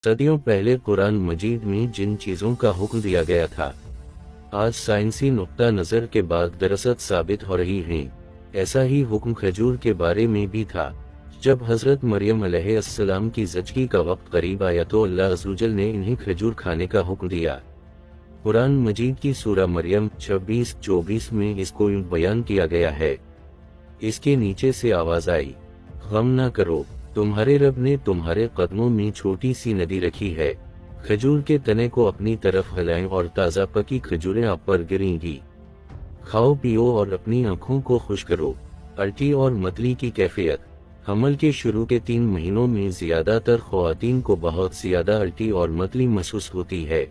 صدیوں پہلے قرآن مجید میں جن چیزوں کا حکم دیا گیا تھا آج سائنسی نقطہ نظر کے بعد دراصل ثابت ہو رہی ہیں۔ ایسا ہی حکم کھجور کے بارے میں بھی تھا۔ جب حضرت مریم علیہ السلام کی زچگی کا وقت قریب آیا تو اللہ عز و جل نے انہیں کھجور کھانے کا حکم دیا۔ قرآن مجید کی سورہ مریم 26-24 میں اس کو بیان کیا گیا ہے۔ اس کے نیچے سے آواز آئی، غم نہ کرو، تمہارے رب نے تمہارے قدموں میں چھوٹی سی ندی رکھی ہے، کھجور کے تنے کو اپنی طرف ہلائیں اور تازہ پکی کھجوریں آپ پر گریں گی، کھاؤ پیو اور اپنی آنکھوں کو خوش کرو۔ الٹی اور متلی کی کیفیت۔ حمل کے شروع کے 3 مہینوں میں زیادہ تر خواتین کو بہت زیادہ الٹی اور متلی محسوس ہوتی ہے،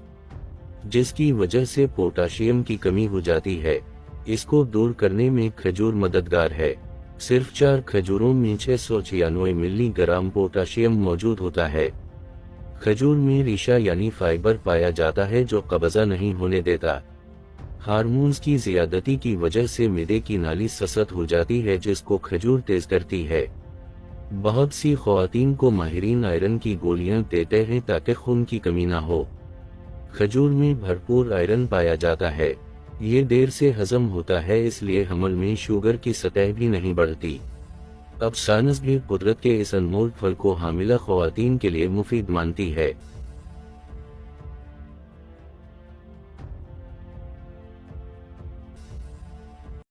جس کی وجہ سے پوٹاشیم کی کمی ہو جاتی ہے۔ اس کو دور کرنے میں کھجور مددگار ہے۔ صرف 4 کھجوروں میں 696 ملی گرام پوٹاشیم موجود ہوتا ہے۔ کھجور میں ریشہ یعنی فائبر پایا جاتا ہے جو قبضہ نہیں ہونے دیتا۔ ہارمونز کی زیادتی کی وجہ سے معدے کی نالی سست ہو جاتی ہے جس کو کھجور تیز کرتی ہے۔ بہت سی خواتین کو ماہرین آئرن کی گولیاں دیتے ہیں تاکہ خون کی کمی نہ ہو۔ کھجور میں بھرپور آئرن پایا جاتا ہے۔ یہ دیر سے ہضم ہوتا ہے اس لیے حمل میں شوگر کی سطح بھی نہیں بڑھتی۔ اب سائنس بھی قدرت کے اس انمول پھل کو حاملہ خواتین کے لیے مفید مانتی ہے۔